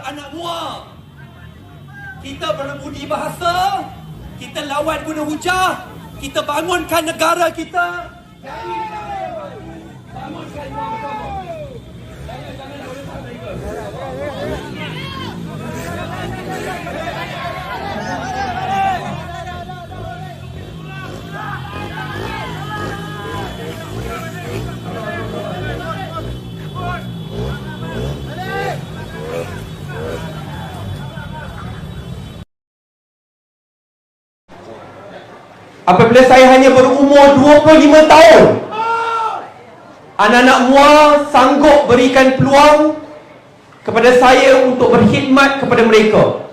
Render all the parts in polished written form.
anak muak. Kita berbudi bahasa, kita lawan guna hujah, kita bangunkan negara kita. Bangunkan bersama. Apabila saya hanya berumur 25 tahun, anak-anak MUA sanggup berikan peluang kepada saya untuk berkhidmat kepada mereka.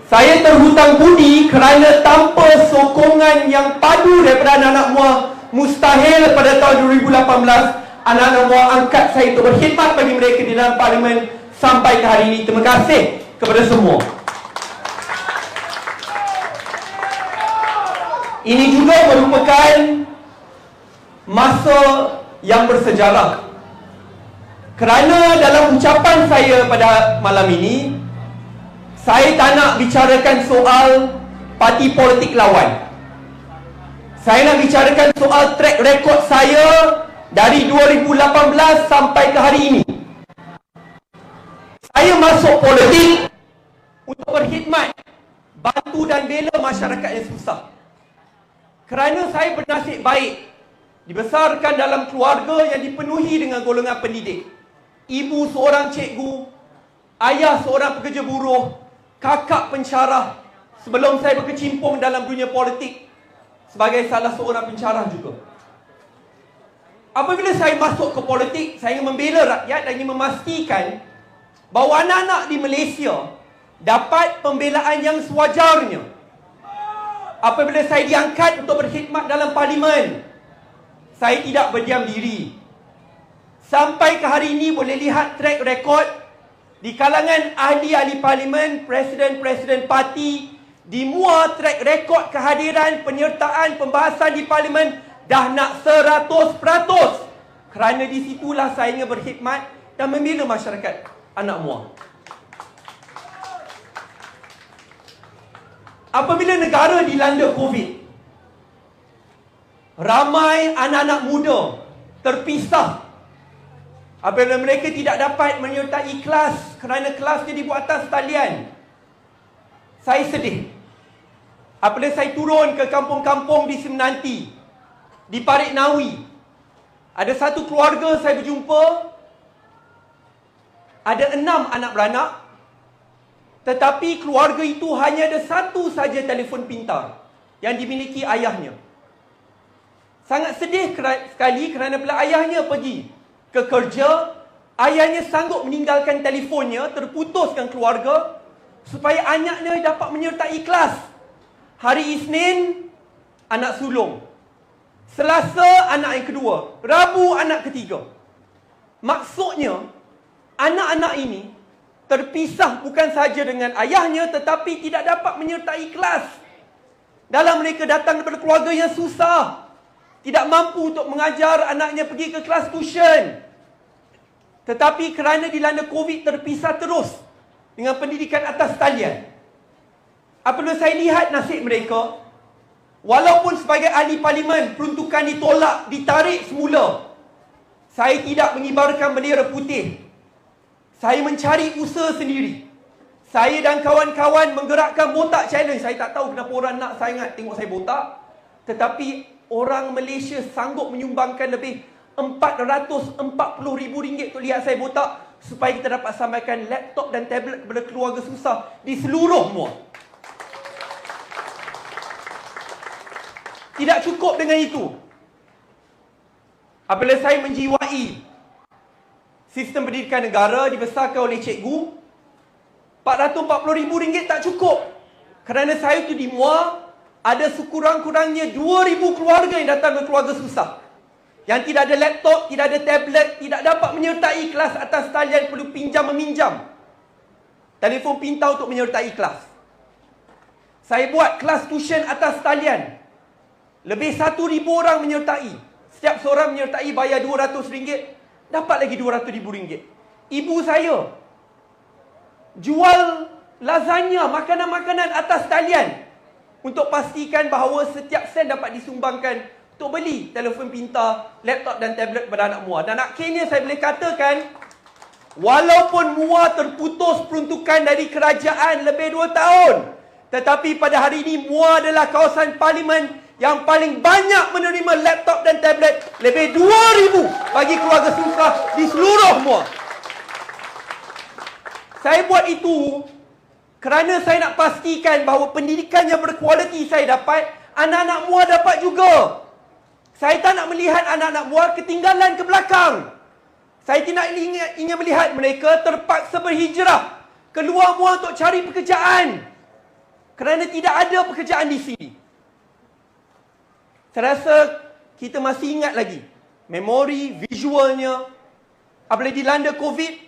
Saya terhutang budi kerana tanpa sokongan yang padu daripada anak-anak MUA, mustahil pada tahun 2018 anak-anak MUA angkat saya untuk berkhidmat bagi mereka di dalam parlimen sampai ke hari ini. Terima kasih kepada semua. Ini juga merupakan masa yang bersejarah. Kerana dalam ucapan saya pada malam ini, saya tak nak bicarakan soal parti politik lawan. Saya nak bicarakan soal track record saya dari 2018 sampai ke hari ini. Saya masuk politik untuk berkhidmat, bantu dan bela masyarakat yang susah. Kerana saya bernasib baik, dibesarkan dalam keluarga yang dipenuhi dengan golongan pendidik. Ibu seorang cikgu, ayah seorang pekerja buruh, kakak pensyarah sebelum saya berkecimpung dalam dunia politik sebagai salah seorang pensyarah juga. Apabila saya masuk ke politik, saya ingin membela rakyat dan ingin memastikan bahawa anak-anak di Malaysia dapat pembelaan yang sewajarnya. Apabila saya diangkat untuk berkhidmat dalam parlimen, saya tidak berdiam diri. Sampai ke hari ini boleh lihat track record di kalangan ahli-ahli parlimen, presiden-presiden parti, di MUA track record kehadiran, penyertaan, pembahasan di parlimen dah nak 100%. Kerana di situlah saya ingin berkhidmat dan membela masyarakat anak MUA. Apabila negara dilanda COVID, ramai anak-anak muda terpisah. Apabila mereka tidak dapat menyertai kelas kerana kelasnya dibuat atas talian, saya sedih. Apabila saya turun ke kampung-kampung di Semenanti, di Parit Nawi, ada satu keluarga saya berjumpa, ada 6 anak beranak, tetapi keluarga itu hanya ada satu saja telefon pintar yang dimiliki ayahnya. Sangat sedih sekali kerana bila ayahnya pergi ke kerja, ayahnya sanggup meninggalkan telefonnya, terputuskan keluarga supaya anaknya dapat menyertai kelas. Hari Isnin, anak sulung. Selasa, anak yang kedua. Rabu, anak ketiga. Maksudnya, anak-anak ini terpisah bukan sahaja dengan ayahnya, tetapi tidak dapat menyertai kelas. Dalam mereka datang daripada keluarga yang susah, tidak mampu untuk mengajar anaknya pergi ke kelas tuition. Tetapi kerana dilanda COVID, terpisah terus dengan pendidikan atas talian. Apabila saya lihat nasib mereka, walaupun sebagai ahli parlimen peruntukan ditolak, ditarik semula, saya tidak mengibarkan bendera putih. Saya mencari usaha sendiri. Saya dan kawan-kawan menggerakkan botak challenge. Saya tak tahu kenapa orang nak sangat tengok saya botak. Tetapi orang Malaysia sanggup menyumbangkan lebih RM440,000 untuk lihat saya botak, supaya kita dapat sampaikan laptop dan tablet kepada keluarga susah di seluruh MUA. Tidak cukup dengan itu. Apabila saya menjiwai sistem pendidikan negara dibesarkan oleh cikgu, RM440,000 tak cukup. Kerana saya tu di MUA, ada sekurang-kurangnya 2,000 keluarga yang datang dari keluarga susah, yang tidak ada laptop, tidak ada tablet, tidak dapat menyertai kelas atas talian, perlu pinjam-meminjam telefon pintar untuk menyertai kelas. Saya buat kelas tuition atas talian. Lebih 1,000 orang menyertai. Setiap seorang menyertai bayar RM200, dapat lagi RM200,000. Ibu saya jual lasagna, makanan-makanan atas talian untuk pastikan bahawa setiap sen dapat disumbangkan untuk beli telefon pintar, laptop dan tablet kepada anak MUA. Dan akhirnya saya boleh katakan, walaupun MUA terputus peruntukan dari kerajaan lebih 2 tahun, tetapi pada hari ini MUA adalah kawasan parlimen yang paling banyak menerima laptop dan tablet, lebih 2,000 bagi keluarga susah di seluruh MUA. Saya buat itu kerana saya nak pastikan bahawa pendidikan yang berkualiti saya dapat, anak-anak MUA dapat juga. Saya tak nak melihat anak-anak MUA ketinggalan ke belakang. Saya tidak ingin melihat mereka terpaksa berhijrah keluar MUA untuk cari pekerjaan kerana tidak ada pekerjaan di sini. Saya rasa kita masih ingat lagi memori visualnya apabila dilanda COVID.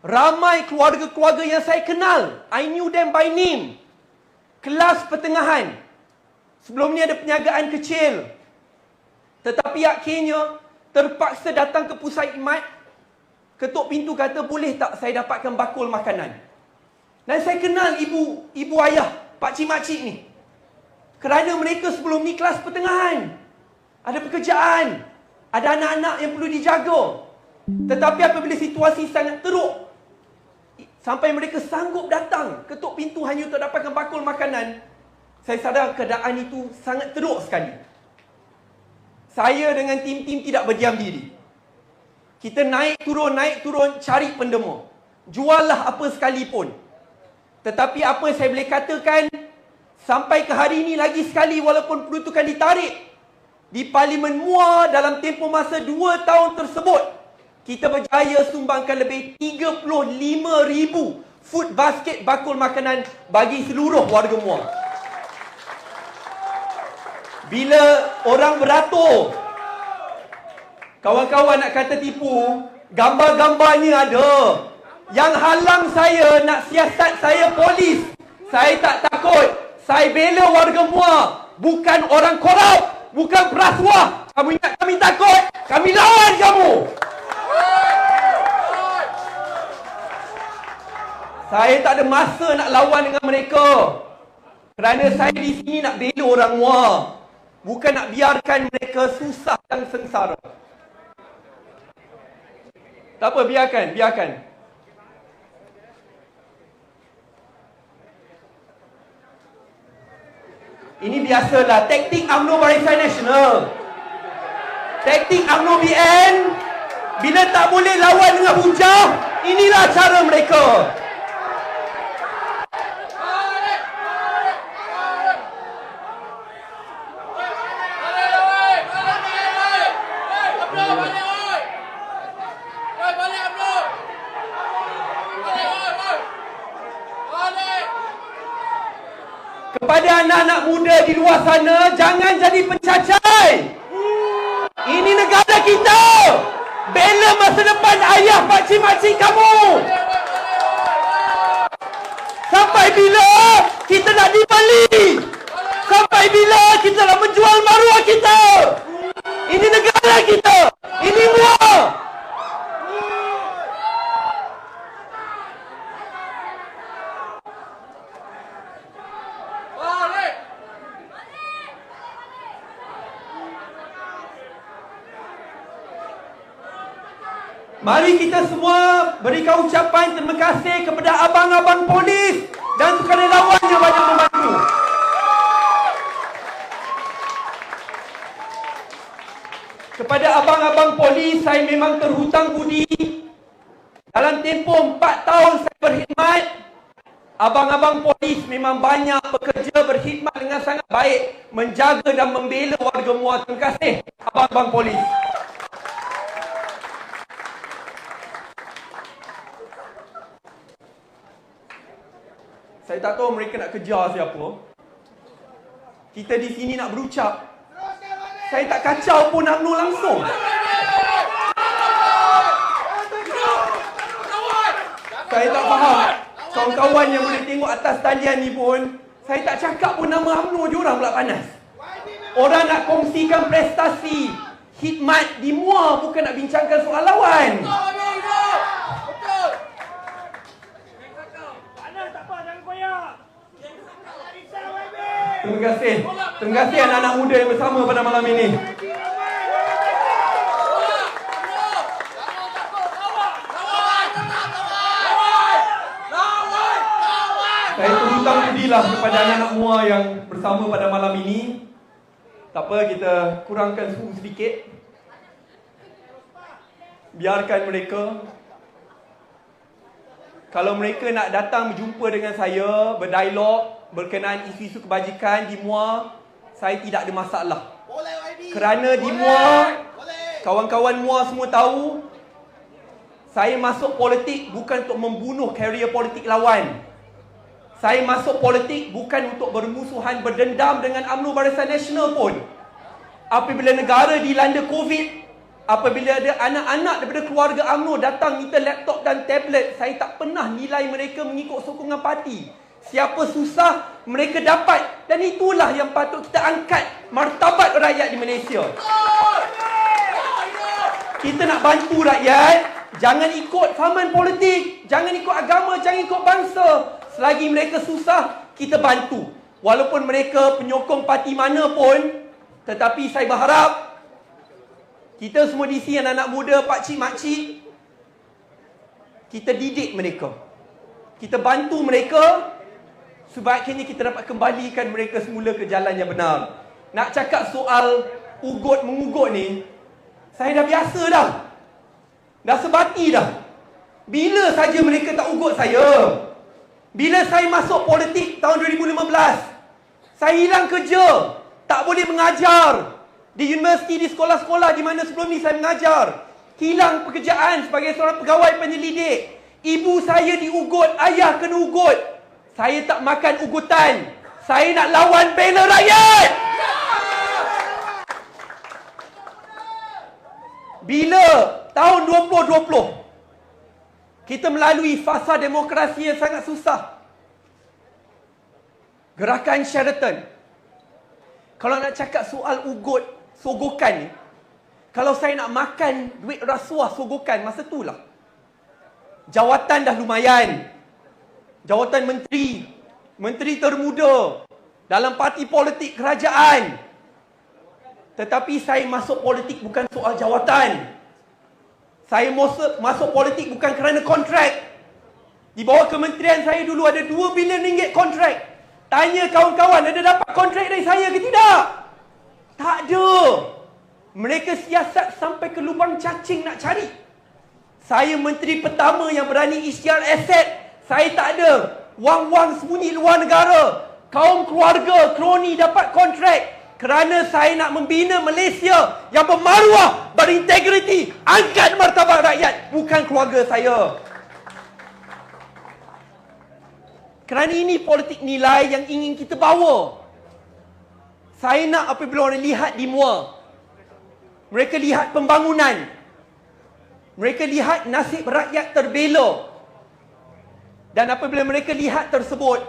Ramai keluarga-keluarga yang saya kenal, I knew them by name, kelas pertengahan. Sebelum ni ada perniagaan kecil, tetapi akhirnya terpaksa datang ke pusat khidmat. Ketuk pintu kata, boleh tak saya dapatkan bakul makanan? Dan saya kenal ibu ayah, pakcik-makcik ni. Kerana mereka sebelum ni kelas pertengahan, ada pekerjaan, ada anak-anak yang perlu dijaga. Tetapi apabila situasi sangat teruk, sampai mereka sanggup datang, ketuk pintu hanya untuk dapatkan bakul makanan, saya sadar keadaan itu sangat teruk sekali. Saya dengan tim-tim tidak berdiam diri. Kita naik turun, cari pendemo. Juallah apa sekalipun. Tetapi apa yang saya boleh katakan, sampai ke hari ini lagi sekali, walaupun peruntukan ditarik di Parlimen MUA dalam tempoh masa 2 tahun tersebut, kita berjaya sumbangkan lebih 35,000 food basket bakul makanan bagi seluruh warga MUA. Bila orang beratur, kawan-kawan nak kata tipu, gambar-gambarnya ada. Yang halang saya nak siasat saya polis. Saya tak takut. Saya bela warga MUA. Bukan orang korup, bukan perasuah. Kamu ingat kami takut? Kami lawan kamu. Saya tak ada masa nak lawan dengan mereka. Kerana saya di sini nak bela orang MUA. Bukan nak biarkan mereka susah dan sengsara. Tak apa, biarkan. Ini biasalah, taktik UMNO Barisan Nasional. Taktik UMNO BN, bila tak boleh lawan dengan hujah, inilah cara mereka. Kepada anak-anak muda di luar sana, jangan jadi pencacai. Ini negara kita. Bela masa depan ayah pakcik-makcik kamu. Sampai bila kita nak dibeli? Sampai bila kita nak menjual maruah kita? Ini negara kita. Ini MUA. Mari kita semua berikan ucapan terima kasih kepada abang-abang polis dan sukarelawan yang banyak membantu. Kepada abang-abang polis, saya memang terhutang budi. Dalam tempoh 4 tahun saya berkhidmat, abang-abang polis memang banyak bekerja berkhidmat dengan sangat baik, menjaga dan membela warga MUA. Terima kasih abang-abang polis. Saya tak tahu mereka nak kejar siapa. Kita di sini nak berucap. Saya tak kacau pun UMNO langsung. Saya tak faham. Kawan-kawan yang boleh tengok atas talian ni pun, saya tak cakap pun nama UMNO, diorang pula panas. Orang nak kongsikan prestasi khidmat di MUA, bukan nak bincangkan soal lawan. Terima kasih. Terima kasih anak-anak muda yang bersama pada malam ini. Saya terhutang budilah kepada anak-anak MUA yang bersama pada malam ini. Tak apa, kita kurangkan suhu sedikit. Biarkan mereka. Kalau mereka nak datang berjumpa dengan saya, berdialog berkenaan isu-isu kebajikan di MUA, saya tidak ada masalah. Kerana di MUA, kawan-kawan MUA semua tahu, saya masuk politik bukan untuk membunuh karier politik lawan. Saya masuk politik bukan untuk bermusuhan, berdendam dengan UMNO Barisan Nasional pun. Apabila negara dilanda COVID, apabila ada anak-anak daripada keluarga UMNO datang minta laptop dan tablet, saya tak pernah nilai mereka mengikut sokongan parti. Siapa susah, mereka dapat. Dan itulah yang patut kita angkat martabat rakyat di Malaysia. Kita nak bantu rakyat, jangan ikut fahaman politik, jangan ikut agama, jangan ikut bangsa. Selagi mereka susah, kita bantu. Walaupun mereka penyokong parti mana pun, tetapi saya berharap kita semua di sini, anak-anak muda, pakcik, makcik, kita didik mereka. Kita bantu mereka supaya akhirnya kita dapat kembalikan mereka semula ke jalan yang benar. Nak cakap soal ugut-mengugut ni, saya dah biasa dah. Dah sebati dah. Bila saja mereka tak ugut saya. Bila saya masuk politik tahun 2015, saya hilang kerja. Tak boleh mengajar di universiti, di sekolah-sekolah di mana sebelum ni saya mengajar. Hilang pekerjaan sebagai seorang pegawai penyelidik. Ibu saya diugut, ayah kena ugut. Saya tak makan ugutan. Saya nak lawan bela rakyat. Bila tahun 2020 kita melalui fasa demokrasi yang sangat susah. Gerakan Sheraton. Kalau nak cakap soal ugut, sogokan ni, kalau saya nak makan duit rasuah sogokan, masa tu lah. Jawatan dah lumayan. Jawatan menteri, menteri termuda dalam parti politik kerajaan. Tetapi saya masuk politik bukan soal jawatan. Saya masuk politik bukan kerana kontrak. Di bawah kementerian saya dulu ada 2 bilion ringgit kontrak. Tanya kawan-kawan, ada dapat kontrak dari saya ke tidak? Tak ada. Mereka siasat sampai ke lubang cacing nak cari. Saya menteri pertama yang berani isytiar aset. Saya tak ada. Wang-wang sembunyi luar negara. Kaum keluarga, kroni dapat kontrak. Kerana saya nak membina Malaysia yang bermaruah, berintegriti, angkat martabat rakyat, bukan keluarga saya. Kerana ini politik nilai yang ingin kita bawa. Saya nak apabila orang lihat di MUA, mereka lihat pembangunan, mereka lihat nasib rakyat terbela. Dan apabila mereka lihat tersebut,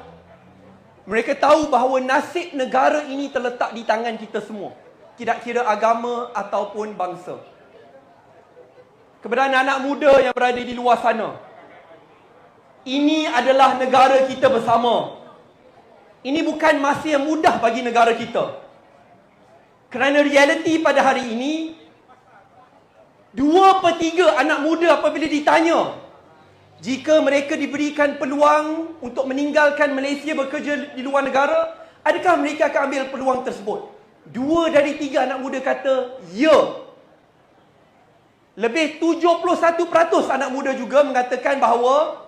mereka tahu bahawa nasib negara ini terletak di tangan kita semua. Tidak kira agama ataupun bangsa. Kepada anak-anak muda yang berada di luar sana, ini adalah negara kita bersama. Ini bukan masa yang mudah bagi negara kita. Kerana realiti pada hari ini, 2/3 anak muda apabila ditanya, jika mereka diberikan peluang untuk meninggalkan Malaysia bekerja di luar negara, adakah mereka akan ambil peluang tersebut? 2 dari 3 anak muda kata, ya. Lebih 71% anak muda juga mengatakan bahawa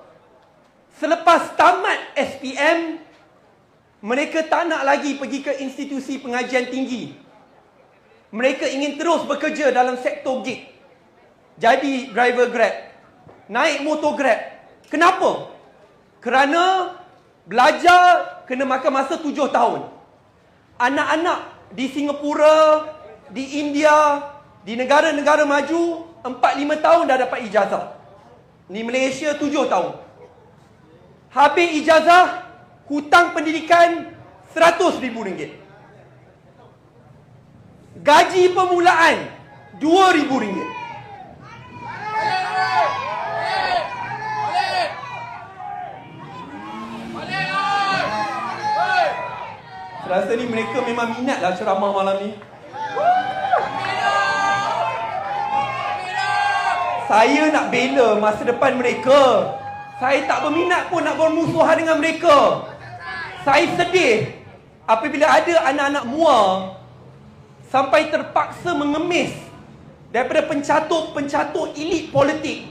selepas tamat SPM, mereka tak nak lagi pergi ke institusi pengajian tinggi. Mereka ingin terus bekerja dalam sektor gig. Jadi driver Grab, naik motor Grab. Kenapa? Kerana belajar kena makan masa 7 tahun. Anak-anak di Singapura, di India, di negara-negara maju 4-5 tahun dah dapat ijazah. Di Malaysia 7 tahun. Habis ijazah, hutang pendidikan RM100,000. Gaji permulaan RM2,000. Rasa rasa ni mereka memang minat lah ceramah malam ni. Saya nak bela masa depan mereka. Saya tak berminat pun nak bermusuhan dengan mereka. Saya sedih apabila ada anak-anak muar sampai terpaksa mengemis daripada pencatur-pencatur elit politik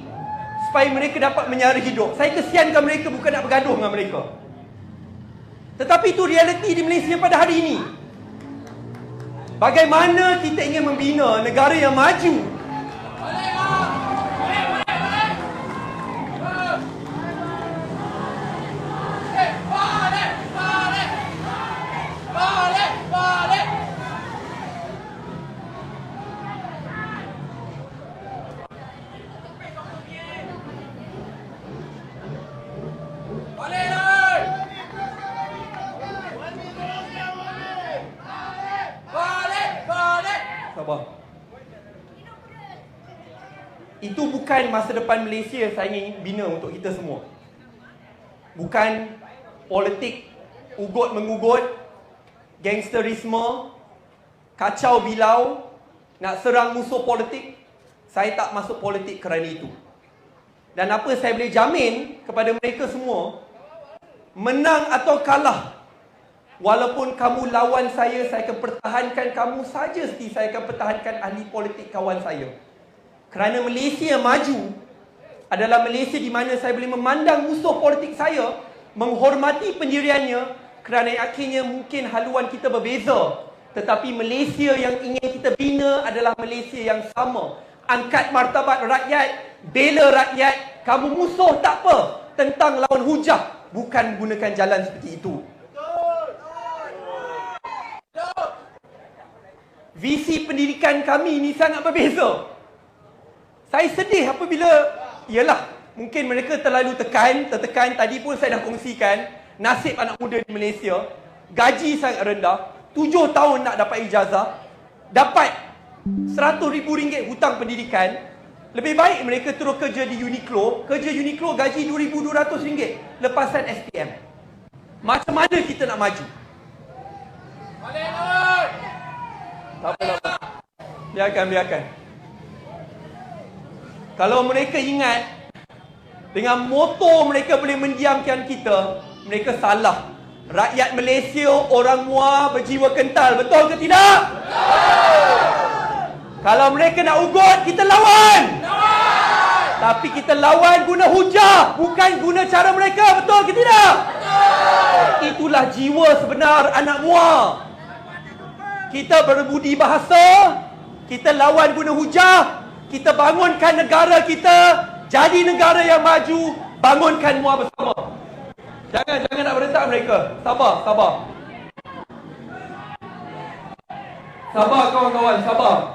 supaya mereka dapat menyara hidup. Saya kesiankan mereka, bukan nak bergaduh dengan mereka. Tetapi itu realiti di Malaysia pada hari ini. Bagaimana kita ingin membina negara yang maju? Itu bukan masa depan Malaysia saya ingin bina untuk kita semua. Bukan politik ugut-mengugut, gangsterisme, kacau bilau, nak serang musuh politik. Saya tak masuk politik kerana itu. Dan apa saya boleh jamin kepada mereka semua, menang atau kalah, walaupun kamu lawan saya akan pertahankan kamu saja seperti saya akan pertahankan ahli politik kawan saya. Kerana Malaysia maju adalah Malaysia di mana saya boleh memandang musuh politik saya, menghormati pendiriannya, kerana yakinnya mungkin haluan kita berbeza. Tetapi Malaysia yang ingin kita bina adalah Malaysia yang sama. Angkat martabat rakyat, bela rakyat, kamu musuh tak apa, tentang lawan hujah, bukan gunakan jalan seperti itu. Visi pendidikan kami ni sangat berbeza. Saya sedih apabila, ialah, mungkin mereka terlalu tertekan. Tadi pun saya dah kongsikan nasib anak muda di Malaysia. Gaji sangat rendah, 7 tahun nak dapat ijazah, dapat RM100,000 hutang pendidikan. Lebih baik mereka terus kerja di Uniqlo. Kerja Uniqlo gaji RM2,200 lepasan SPM. Macam mana kita nak maju? Tak apa. Biarkan. Kalau mereka ingat dengan motor mereka boleh mendiamkan kita, mereka salah. Rakyat Malaysia, orang muar berjiwa kental. Betul ke tidak? Betul! Kalau mereka nak ugut, kita lawan! Tapi kita lawan guna hujah, bukan guna cara mereka. Betul ke tidak? Betul! Itulah jiwa sebenar anak muar. Kita berbudi bahasa, kita lawan guna hujah, kita bangunkan negara kita, jadi negara yang maju, bangunkan muar bersama. Jangan nak berontak mereka. Sabar. Sabar kawan-kawan, sabar.